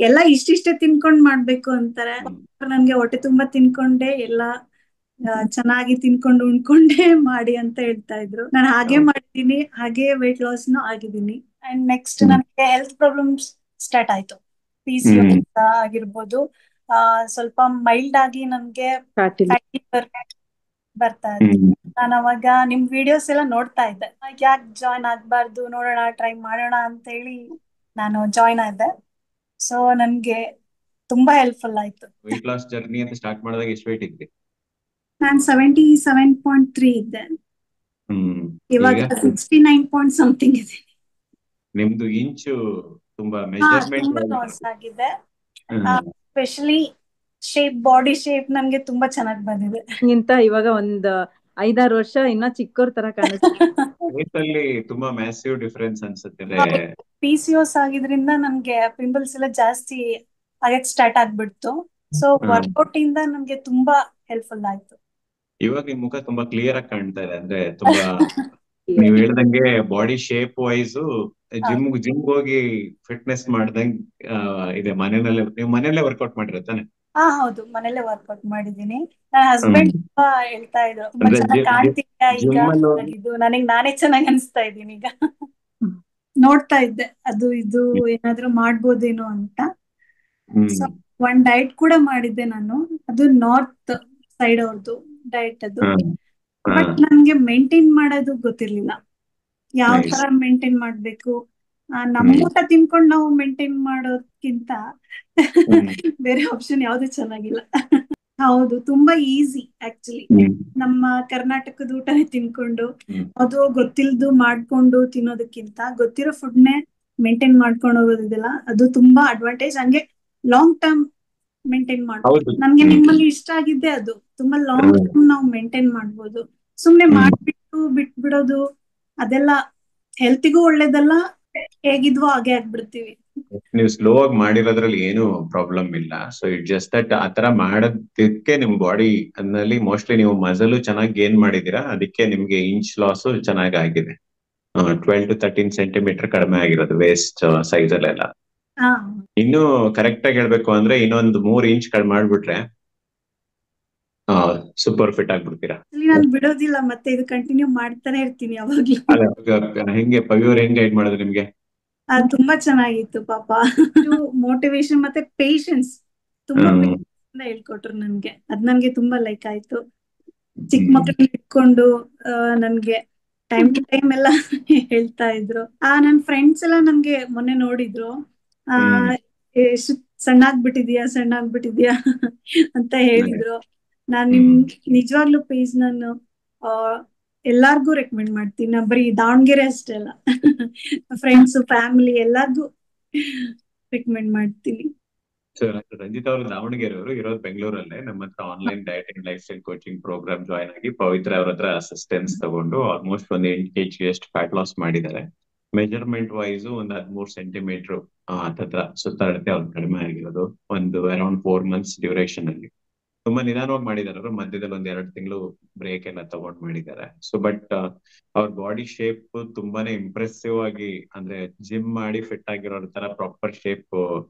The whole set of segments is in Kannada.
ಎಲ್ಲ ಇಷ್ಟಿಷ್ಟೇ ತಿನ್ಕೊಂಡ್ ಮಾಡ್ಬೇಕು ಅಂತಾರೆ. ನನ್ಗೆ ಹೊಟ್ಟೆ ತುಂಬಾ ತಿನ್ಕೊಂಡೆ ಎಲ್ಲ ಚೆನ್ನಾಗಿ ತಿನ್ಕೊಂಡು ಉಣ್ಕೊಂಡೇ ಮಾಡಿ ಅಂತ ಹೇಳ್ತಾ ಇದ್ರು. ನಾನು ಹಾಗೆ ಮಾಡಿದೀನಿ, ಹಾಗೆ ವೆಯ್ಟ್ ಲಾಸ್ನು ಆಗಿದ್ದೀನಿ. ಅಂಡ್ ನೆಕ್ಸ್ಟ್ ನನಗೆ ಹೆಲ್ತ್ ಪ್ರಾಬ್ಲಮ್ಸ್ ಸ್ಟಾರ್ಟ್ ಆಯ್ತು. PCOS ಆಗಿರ್ಬೋದು, ಸ್ವಲ್ಪ ಮೈಲ್ಡ್ ಆಗಿ ನನ್ಗೆ ಫ್ಯಾಟಿ ಲಿವರ್ ಬರ್ತಾ ಇತ್ತು. ನಾನು ಅವಾಗ ನಿಮ್ ವಿಡಿಯೋಸ್ ಎಲ್ಲ ನೋಡ್ತಾ ಇದ್ದೆ, ಯಾಕೆ ಜಾಯ್ನ್ ಆಗ್ಬಾರ್ದು, ನೋಡೋಣ, ಟ್ರೈ ಮಾಡೋಣ ಅಂತ ಹೇಳಿ ನಾನು ಜಾಯ್ನ್ ಆದೆ. ಸೊ ನನ್ಗೆ ತುಂಬಾ ಹೆಲ್ಪ್ಫುಲ್ ಆಯ್ತು. ವೆಯ್ಟ್ ಲಾಸ್ ಜರ್ನಿ ಅಂತ ಸ್ಟಾರ್ಟ್ ಮಾಡಿದಾಗ ಎಷ್ಟು ವೆಯ್ಟ್ ಇದ್ರಿ? ನಾನು 77.3 ಇದ್ದೆ. ಇವಾಗ 69 ಪಾಯಿಂಟ್ ಸಮಥಿಂಗ್ ಇದೆ. ನಿಮ್ದು ಇಂಚು ತುಂಬಾ ಮೆಜರ್ಮೆಂಟ್ ಲಾಸ್ ಆಗಿದೆ. ಸ್ಪೆಷಲಿ ಶೇಪ್, ಬಾಡಿ ಶೇಪ್ ನನ್ಗೆ ತುಂಬಾ ಚೆನ್ನಾಗಿ ಬಂದಿದೆ. ಇವಾಗ ಒಂದ್ 5-6 ವರ್ಷ ಇನ್ನ ಚಿಕ್ಕವ್ರ ತರ ಕಾಣಿಸ್ತಾರೆ. ತುಂಬಾ ಮ್ಯಾಸಿವ್ ಡಿಫರೆನ್ಸ್ ಅನ್ಸುತ್ತೆ. PCOS ಆಗಿದ್ರಿಂದ ನನ್ಗೆ ಪಿಂಪಲ್ಸ್ ಎಲ್ಲ ಜಾಸ್ತಿ ಆಗಕ್ ಸ್ಟಾರ್ಟ್ ಆಗ್ಬಿಡ್ತು. ಸೊ ವರ್ಕೌಟ್ ಇಂದ ನಮ್ಗೆ ತುಂಬಾ ಹೆಲ್ಪ್ಫುಲ್ ಆಯ್ತು. ಇವಾಗ ನಿಮ್ ಮುಖ ತುಂಬಾ ಕ್ಲಿಯರ್ ಆಗಿ ಕಾಣ್ತಾ ಇದೆ. ಅಂದ್ರೆ ತುಂಬಾ ನೀವ್ ಹೇಳ್ದಂಗೆ ಬಾಡಿ ಶೇಪ್ ವೈಸ್ ಜಿಮ್ ಹೋಗಿ ಫಿಟ್ನೆಸ್ ಮಾಡ್ದಂಗ್ ಇದೆ. ನೀವು ಮನೆಯಲ್ಲೇ ವರ್ಕೌಟ್ ಮಾಡಿರ ತಾನೆ? ಹೌದು, ಮನೇಲೆ ವರ್ಕೌಟ್ ಮಾಡಿದೀನಿ. ನನ್ನ ಹಸ್ಬೆಂಡ್ ತುಂಬಾ ಹೇಳ್ತಾ ಇದ್ರು, ತುಂಬಾ ಚೆನ್ನಾಗಿ ಕಾಣ್ತಿದ್ಯಾ ಈಗ ಆಗಿದ್ದು. ನನಗ್ ನಾನೇ ಚೆನ್ನಾಗಿ ಅನ್ಸ್ತಾ ಇದ್ದೀನಿ ಈಗ. ನೋಡ್ತಾ ಇದ್ದೆ ಅದು ಇದು ಏನಾದ್ರೂ ಮಾಡ್ಬೋದೇನೋ ಅಂತ. ಸೊ ಒಂದ್ ಡೈಟ್ ಕೂಡ ಮಾಡಿದ್ದೆ ನಾನು, ಅದು ನಾರ್ತ್ ಸೈಡ್ ಅವ್ರದ್ದು ಡೈಟ್ ಅದು. ಬಟ್ ನನ್ಗೆ ಮೇಂಟೈನ್ ಮಾಡೋದು ಗೊತ್ತಿರ್ಲಿಲ್ಲ, ಯಾವ ತರ ಮೇಂಟೈನ್ ಮಾಡ್ಬೇಕು. ನಮ್ಮ ಊಟ ತಿನ್ಕೊಂಡು ನಾವು ಮೇಂಟೈನ್ ಮಾಡೋದ್ಕಿಂತ ಬೇರೆ ಆಪ್ಷನ್ ಯಾವ್ದು ಚೆನ್ನಾಗಿಲ್ಲ. ಹೌದು, ತುಂಬಾ ಈಸಿ ಆಕ್ಚುಲಿ. ನಮ್ಮ ಕರ್ನಾಟಕದ ಊಟನೇ ತಿನ್ಕೊಂಡು ಅದು ಗೊತ್ತಿಲ್ದು ಮಾಡ್ಕೊಂಡು ತಿನ್ನೋದಕ್ಕಿಂತ ಗೊತ್ತಿರೋ ಫುಡ್ನೇ ಮೇಂಟೈನ್ ಮಾಡ್ಕೊಂಡು ಹೋಗೋದಿದೆಲ್ಲ, ಅದು ತುಂಬಾ ಅಡ್ವಾಂಟೇಜ್. ಹಂಗೆ ಲಾಂಗ್ ಟರ್ಮ್ ಮೇಂಟೈನ್ ಮಾಡ್ಬೋದು. ನನ್ಗೆ ನಿಮ್ಮಲ್ಲಿ ಇಷ್ಟ ಆಗಿದ್ದೆ ಅದು, ತುಂಬಾ ಲಾಂಗ್ ಟರ್ಮ್ ನಾವು ಮೇಂಟೈನ್ ಮಾಡ್ಬೋದು. ಸುಮ್ನೆ ಮಾಡ್ಬಿಟ್ಟು ಬಿಟ್ಬಿಡೋದು ಅದೆಲ್ಲ ಹೆಲ್ತಿಗೂ ಒಳ್ಳೇದಲ್ಲ, ಹೇಗಿದ್ವೋ ಹಾಗೆ ಆಗ್ಬಿಡ್ತೀವಿ. ನೀವು ಸ್ಲೋ ಆಗಿ ಮಾಡಿರೋದ್ರಲ್ಲಿ ಏನು ಪ್ರಾಬ್ಲಮ್ ಇಲ್ಲ. ಸೊ ಇಟ್ ಜಸ್ಟ್ ದಟ್ ಆತರ ಮಾಡೋದಕ್ಕೆ ನಿಮ್ ಬಾಡಿ ಅದ್ರಲ್ಲಿ ಮೋಸ್ಟ್ಲಿ ನೀವು ಮಸಲು ಚೆನ್ನಾಗಿ ಗೇನ್ ಮಾಡಿದೀರಾ, ಅದಕ್ಕೆ ನಿಮ್ಗೆ ಇಂಚ್ ಲಾಸ್ ಚೆನ್ನಾಗಿ ಆಗಿದೆ. 12 to 13 ಸೆಂಟಿಮೀಟರ್ ಕಡಿಮೆ ಆಗಿರೋದು ವೇಸ್ಟ್ ಸೈಜ್ ಅಲ್ಲೆಲ್ಲ. ಇನ್ನು ಕರೆಕ್ಟ್ ಆಗಿ ಹೇಳ್ಬೇಕು ಅಂದ್ರೆ ಇನ್ನೊಂದು 3 ಇಂಚ್ ಕಡಿಮೆ ಮಾಡ್ಬಿಟ್ರೆ ಸೂಪರ್ ಫಿಟ್ ಆಗ್ಬಿಡ್ತೀರಾ. ನಾನು ಬಿಡೋದಿಲ್ಲ, ಮತ್ತೆ ಇದು ಕಂಟಿನ್ಯೂ ಮಾಡ್ತಾನೆ ಇರ್ತೀನಿ ಯಾವಾಗ್ಲೂ. ಹೆಂಗೆ ಪವಿಯವ್ರು ಹೆಂಗ್ ಗೈಡ್ ಮಾಡಿದ್ರು ನಿಮ್ಗೆ? ತುಂಬಾ ಚೆನ್ನಾಗಿತ್ತು ಪಾಪ. ಮೋಟಿವೇಶನ್ ಮತ್ತೆ ಪೇಷನ್ಸ್ ತುಂಬಾ ಹೇಳ್ಕೊಟ್ರು ನನ್ಗೆ. ಅದ್ ನನ್ಗೆ ತುಂಬಾ ಲೈಕ್ ಆಯ್ತು. ಚಿಕ್ಕ ಮಕ್ಕಳನ್ನ ಇಟ್ಕೊಂಡು ನನ್ಗೆ ಟೈಮ್ ಟು ಟೈಮ್ ಎಲ್ಲ ಹೇಳ್ತಾ ಇದ್ರು. ನನ್ ಫ್ರೆಂಡ್ಸ್ ಎಲ್ಲ ನನ್ಗೆ ಮೊನ್ನೆ ನೋಡಿದ್ರು, ಸಣ್ಣಾಗ್ಬಿಟ್ಟಿದ್ಯಾ ಅಂತ ಹೇಳಿದ್ರು. ನಾನ್ ನಿಜವಾಗ್ಲೂ ಪೇಜ್ ನಾನು ಎಲ್ಲಾರ್ಗು ರೆಕಮೆಂಡ್ ಮಾಡ್ತೀನಿ. ನಾ ಬರೀ ದಾವಣಗೆರೆ ಅಷ್ಟೇ ಅಲ್ಲ, ಫ್ರೆಂಡ್ಸ್, ಫ್ಯಾಮಿಲಿ ಎಲ್ಲಾರ್ಗು ರೆಕಮೆಂಡ್ ಮಾಡ್ತೀನಿ. ರಂಜಿತ್ ಅವರು ದಾವಣಗೆರೆ ಅವರು, ಇರೋದು ಬೆಂಗಳೂರಲ್ಲೇ. ನಮ್ಮ ಹತ್ರ online diet and lifestyle coaching programme join ಆಗಿ ಪವಿತ್ರ ಅವ್ರ ಹತ್ರ ಅಸಿಸ್ಟೆನ್ಸ್ ತಗೊಂಡು ಆಲ್ಮೋಸ್ಟ್ 8 kg ಅಷ್ಟು ಫ್ಯಾಟ್ ಲಾಸ್ ಮಾಡಿದ್ದಾರೆ. ಮೆಜರ್ಮೆಂಟ್ ವೈಸ್ ಒಂದು 13 ಸೆಂಟಿಮೀಟರ್ ಹತ್ತತ್ರ ಸುತ್ತಾಡತ್ತೆ ಅವ್ರು ಕಡಿಮೆ ಆಗಿರೋದು ಒಂದು ಅರೌಂಡ್ 4 months ಡ್ಯೂರೇಷನ್ ಅಲ್ಲಿ. ತುಂಬಾ ನಿಧಾನವಾಗಿ ಮಾಡಿದ್ದಾರೆ ಅವರು, ಮಧ್ಯದಲ್ಲಿ 1-2 ತಿಂಗಳು ಬ್ರೇಕ್ ಎಲ್ಲ ತಗೊಂಡ್ ಮಾಡಿದ್ದಾರೆ. ಸೊ ಬಟ್ ಅವ್ರ ಬಾಡಿ ಶೇಪ್ ತುಂಬಾನೇ ಇಂಪ್ರೆಸಿವ್ ಆಗಿ, ಅಂದ್ರೆ ಜಿಮ್ ಮಾಡಿ ಫಿಟ್ ಆಗಿರೋ ತರ ಪ್ರಾಪರ್ ಶೇಪ್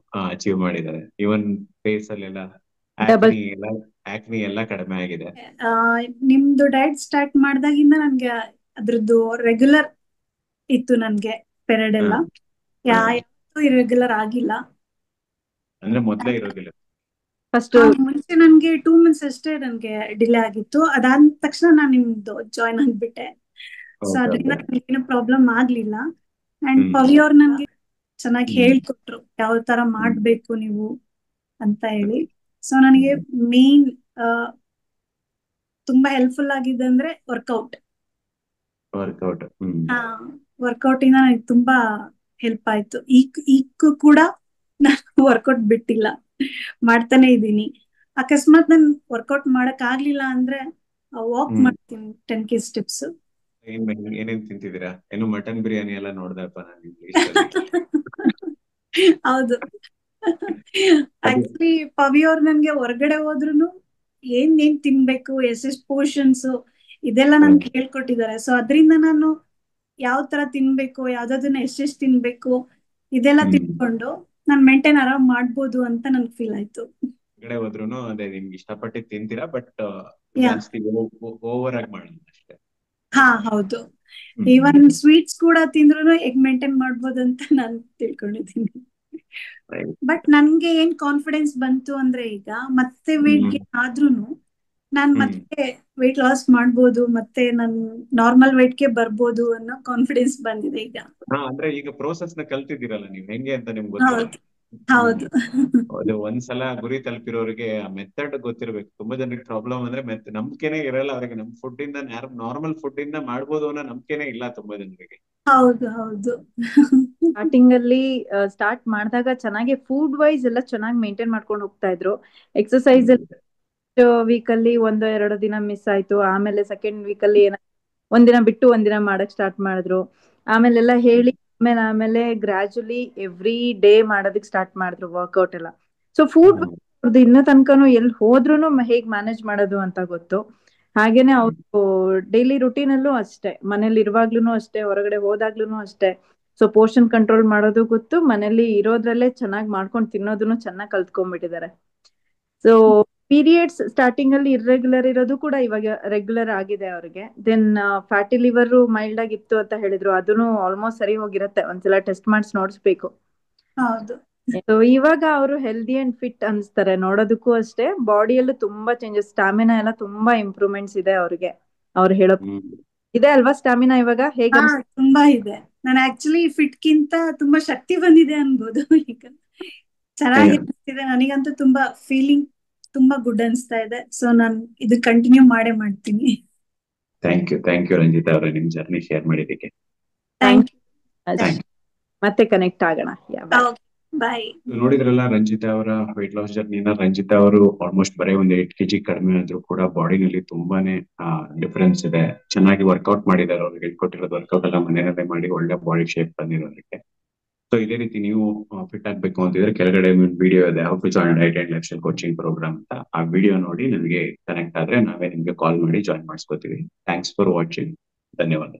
ಅಚೀವ್ ಮಾಡಿದ್ದಾರೆ. ಈವನ್ ಫೇಸ್ ಅಲ್ಲೆಲ್ಲ ಆಕ್ನಿ ಎಲ್ಲ ಕಡಿಮೆ ಆಗಿದೆ. ನಿಮ್ದು ಡಯಟ್ ಸ್ಟಾರ್ಟ್ ಮಾಡ್ದಾಗಿಂದ ನನ್ಗೆ ಅದ್ರದ್ದು ರೆಗ್ಯುಲರ್ ಇತ್ತು. ನನ್ಗೆ ಪೆರಡ್ ಎಲ್ಲ ಯಾವತ್ತೂ ಇರೆಗ್ಯುಲರ್ ಆಗಿಲ್ಲ. ಅಂದ್ರೆ ಮೊದ್ಲೇ ಇರೋದಿಲ್ಲ. ಮುಂಚೆ ನನ್ಗೆ 2 months ಅಷ್ಟೇ ನನ್ಗೆ ಡಿಲೇ ಆಗಿತ್ತು. ಅದಾದ ತಕ್ಷಣ ನಾನು ನಿಮ್ದು ಜಾಯ್ನ್ ಆಗ್ಬಿಟ್ಟೆ. ಸೊ ಅದರಿಂದ ಏನು ಪ್ರಾಬ್ಲಮ್ ಆಗ್ಲಿಲ್ಲ. ಅಂಡ್ ಪವಿ ಅವ್ರು ನನ್ಗೆ ಚೆನ್ನಾಗಿ ಹೇಳ್ಕೊಟ್ರು ಯಾವ ತರ ಮಾಡ್ಬೇಕು ನೀವು ಅಂತ ಹೇಳಿ. ಸೊ ನನಗೆ ಮೇನ್ ತುಂಬಾ ಹೆಲ್ಪ್ಫುಲ್ ಆಗಿದೆ ಅಂದ್ರೆ ವರ್ಕೌಟ್ ಇಂದ ನನಗೆ ತುಂಬಾ ಹೆಲ್ಪ್ ಆಯ್ತು. ಈಗ ಕೂಡ ನಾನು ವರ್ಕೌಟ್ ಬಿಟ್ಟಿಲ್ಲ, ಮಾಡ್ತಾನೆ ಇದ್ದೀನಿ. ಅಕಸ್ಮಾತ್ ನನ್ ವರ್ಕೌಟ್ ಮಾಡಕ್ ಆಗ್ಲಿಲ್ಲ ಅಂದ್ರೆ ವಾಕ್ ಮಾಡ್ತೀನಿ 10 kg ಸ್ಟೆಪ್ಸ್. ಏನೇನ್ ತಿಂತಿದ್ದೀರಾ? ಏನು ಮಟನ್ ಬಿರಿಯಾನಿ ಎಲ್ಲ ನೋಡ್ದಪ್ಪ ನಾನು. ಹೌದು, ಆಕ್ಚುಲಿ ಪವಿ ಅವ್ರು ನನ್ಗೆ ಹೊರಗಡೆ ಹೋದ್ರು ಏನ್ ತಿನ್ಬೇಕು, ಎಷ್ಟೆಷ್ಟು ಪೋರ್ಷನ್ಸ್ ಇದೆಲ್ಲ ನನ್ಗೆ ಹೇಳ್ಕೊಟ್ಟಿದ್ದಾರೆ. ಸೊ ಅದರಿಂದ ನಾನು ಯಾವ ತರ ತಿನ್ಬೇಕು, ಯಾವ್ದನ್ನ ಎಷ್ಟೆಷ್ಟು ತಿನ್ಬೇಕು ಇದೆಲ್ಲ ತಿಳ್ಕೊಂಡು ನಾನ್ ಮೇಂಟೈನ್ ಆರಾಮ್ ಮಾಡ್ಬೋದು ಅಂತ ನನ್ಗೆ ಫೀಲ್ ಆಯ್ತು. ಹೊರಗಡೆ ಹೋದ್ರುನು ಅದೇ ನಿಮ್ಗೆ ಇಷ್ಟಪಟ್ಟು ತಿಂತೀರಾ, ಬಟ್ ಯಾ ಜಾಸ್ತಿ ಓವರ್ ಆಗಿ ಮಾಡಲ್ಲ ಅಷ್ಟೇ. ಹಾ ಹೌದು. ಹ್ಮ್ ಈವನ್ ಸ್ವೀಟ್ಸ್ ಕೂಡ ತಿಂದ್ರು ಹೇಗ್ ಮೇಂಟೈನ್ ಮಾಡ್ಬೋದು ಅಂತ ನಾನು ತಿಳ್ಕೊಂಡಿದ್ದೀನಿ. Right. ಬಟ್ ನನ್ಗೆ ಏನ್ ಕಾನ್ಫಿಡೆನ್ಸ್ ಬಂತು ಅಂದ್ರೆ ಈಗ ಮತ್ತೆ ವೇಟ್ ಹ್ಮ್ ಗೇನ್ ಆದ್ರೂನು ನಾನ್ ಹ್ಮ್ ಮತ್ತೆ ವೇಟ್ ಲಾಸ್ ಮಾಡ್ಬೋದು, ಮತ್ತೆ ನನ್ ನಾರ್ಮಲ್ ಗೆ ಬರ್ಬೋದು ಅನ್ನೋ ಕಾನ್ಫಿಡೆನ್ಸ್ ಬಂದಿದೆ ಈಗ. ಅಂದ್ರೆ ಈಗ ಪ್ರೋಸೆಸ್ ನ ಕಲ್ತಿದ್ದೀರಲ್ಲ ನೀವು ಹೆಂಗೆ ಅಂತ ನಿಮ್ಗೆ ಗೊತ್ತಿಲ್ಲ. ಹೌದು ಹೌದು. ಅದು ಒಂದ್ಸಲ ಗುರಿ ತಲುಪಿರೋರಿಗೆ ಆ ಮೆಥಡ್ ಗೊತ್ತಿರ್ಬೇಕು. ತುಂಬಾ ಜನರಿಗೆ ಪ್ರಾಬ್ಲಮ್ ಅಂದ್ರೆ ನಂಬಿಕೆನೇ ಇರಲ್ಲ ಅವ್ರಿಗೆ. ನಮ್ ಫುಡ್ ಇಂದ ನಾರ್ಮಲ್ ಫುಡ್ ಇಂದ ಮಾಡ್ಬೋದು ಅನ್ನೋ ನಂಬಿಕೆನೇ ಇಲ್ಲ ತುಂಬಾ ಜನರಿಗೆ. ಹೌದು ಹೌದು. ಸ್ಟಾರ್ಟಿಂಗ್ ಅಲ್ಲಿ ಸ್ಟಾರ್ಟ್ ಮಾಡಿದಾಗ ಚೆನ್ನಾಗಿ ಫುಡ್ ವೈಸ್ ಎಲ್ಲ ಚೆನ್ನಾಗಿ ಮೇಂಟೈನ್ ಮಾಡ್ಕೊಂಡು ಹೋಗ್ತಾ ಇದ್ರು. ಎಕ್ಸರ್ಸೈಸ್ ವೀಕ್ ಅಲ್ಲಿ 1-2 ದಿನ ಮಿಸ್ ಆಯ್ತು. ಆಮೇಲೆ ಸೆಕೆಂಡ್ ವೀಕ್ ಅಲ್ಲಿ ಒಂದಿನ ಬಿಟ್ಟು ಒಂದಿನ ಮಾಡಕ್ ಸ್ಟಾರ್ಟ್ ಮಾಡಿದ್ರು. ಆಮೇಲೆಲ್ಲ ಹೇಳಿ ಆಮೇಲೆ ಗ್ರಾಜುಲಿ ಎವ್ರಿ ಡೇ ಮಾಡೋದಕ್ ಸ್ಟಾರ್ಟ್ ಮಾಡಿದ್ರು ವರ್ಕೌಟ್ ಎಲ್ಲ. ಸೊ ಫುಡ್ ಇನ್ನ ತನಕನು ಎಲ್ಲಿ ಹೋದ್ರುನು ಹೇಗ್ ಮ್ಯಾನೇಜ್ ಮಾಡೋದು ಅಂತ ಗೊತ್ತು. ಹಾಗೇನೆ ಅವ್ರು ಡೈಲಿ ರುಟೀನ್ ಅಲ್ಲೂ ಅಷ್ಟೇ, ಮನೇಲಿ ಇರುವಾಗ್ಲೂ ಅಷ್ಟೇ, ಹೊರಗಡೆ ಹೋದಾಗ್ಲೂ ಅಷ್ಟೇ. ಸೊ ಪೋರ್ಷನ್ ಕಂಟ್ರೋಲ್ ಮಾಡೋದು ಗೊತ್ತು, ಮನೇಲಿ ಇರೋದ್ರಲ್ಲೇ ಚೆನ್ನಾಗಿ ಮಾಡ್ಕೊಂಡು ತಿನ್ನೋದನ್ನು ಚೆನ್ನಾಗಿ ಕಲ್ತ್ಕೊಂಡ್ಬಿಟ್ಟಿದ್ದಾರೆ. ಸೊ ಪೀರಿಯಡ್ಸ್ ಸ್ಟಾರ್ಟಿಂಗ್ ಅಲ್ಲಿ ಇರ್ರೆಗ್ಯುಲರ್ ಇರೋದು ಕೂಡ ಇವಾಗ ರೆಗ್ಯುಲರ್ ಆಗಿದೆ ಅವ್ರಿಗೆ. ದೆನ್ ಫ್ಯಾಟಿ ಲಿವರ್ ಮೈಲ್ಡ್ ಆಗಿತ್ತು ಅಂತ ಹೇಳಿದ್ರು, ಅದನ್ನು ಆಲ್ಮೋಸ್ಟ್ ಸರಿ ಹೋಗಿರತ್ತೆ. ಒಂದ್ಸಲ ಟೆಸ್ಟ್ ಮಾಡಿಸಿ ನೋಡಿಸ್ಬೇಕು. ಹೌದು. ಸೊ ಇವಾಗ ಅವರು ಹೆಲ್ದಿ ಅಂಡ್ ಫಿಟ್ ಅನ್ಸ್ತಾರೆ, ನೋಡೋದಕ್ಕೂ ಅಷ್ಟೇ. ಬಾಡಿಯಲ್ಲೂ ತುಂಬಾ ಚೇಂಜಸ್, ಸ್ಟಾಮಿನಾ ಎಲ್ಲ ತುಂಬಾ ಇಂಪ್ರೂವ್ಮೆಂಟ್ಸ್ ಇದೆ ಅವ್ರಿಗೆ. ಅವ್ರು ಹೇಳೋ ಇದೆ ಅಲ್ವಾ ಸ್ಟಾಮಿನಾ ಇವಾಗ ಹೇಗೆ? ತುಂಬಾ ಇದೆ. ನಾನು ಆಕ್ಚುಲಿ ಫಿಟ್ ಗಿಂತ ತುಂಬಾ ಶಕ್ತಿ ಬಂದಿದೆ ಅನ್ಬೋದು ಈಗ. ಚೆನ್ನಾಗಿ ಅನಿಸ್ತಿದೆ ನನಗಂತೂ. ತುಂಬಾ ಫೀಲಿಂಗ್ ತುಂಬಾ ಗುಡ್ ಅನ್ಸ್ತಾ ಇದೆ. ಸೊ ನಾನು ಇದು ಕಂಟಿನ್ಯೂ ಮಾಡ್ತೀನಿ. ಥ್ಯಾಂಕ್ ಯು ರಂಜಿತಾ ಅವರೇ, ನಿಮ್ ಜರ್ನಿ ಶೇರ್ ಮಾಡಿದ್ದಕ್ಕೆ. Thank you. ಮತ್ತೆ ಕನೆಕ್ಟ್ ಆಗೋಣ. ಬಾಯ್. ನೋಡಿದ್ರಲ್ಲ ರಂಜಿತಾ ಅವರ weight loss ಜರ್ನಿನ. ರಂಜಿತಾ ಅವರು ಆಲ್ಮೋಸ್ಟ್ ಬರೀ ಒಂದು 8 kg ಕಡಿಮೆ ಆದ್ರೂ ಕೂಡ ಬಾಡಿನಲ್ಲಿ ತುಂಬಾನೇ ಡಿಫರೆನ್ಸ್ ಇದೆ. ಚೆನ್ನಾಗಿ ವರ್ಕೌಟ್ ಮಾಡಿದ್ದಾರೆ. ಅವ್ರಿಗೆ ಹೇಳ್ಕೊಟ್ಟಿರೋದು ವರ್ಕೌಟ್ ಎಲ್ಲ ಮನೆಯಲ್ಲೇ ಮಾಡಿ ಒಳ್ಳೆ ಬಾಡಿ ಶೇಪ್ ಬಂದಿರೋದಕ್ಕೆ. ಸೊ ಇದೇ ರೀತಿ ನೀವು ಫಿಟ್ ಆಗ್ಬೇಕು ಅಂತಿದ್ರೆ ಕೆಳಗಡೆ ವಿಡಿಯೋ ಇದೆ, how to join diet and lifestyle coaching programme ಅಂತ. ಆ ವಿಡಿಯೋ ನೋಡಿ ನಮಗೆ ಕನೆಕ್ಟ್ ಆದ್ರೆ ನಾವೇ ನಿಮ್ಗೆ ಕಾಲ್ ಮಾಡಿ ಜಾಯಿನ್ ಮಾಡಿಸ್ಕೋತೀವಿ. Thanks for watching. ಧನ್ಯವಾದ.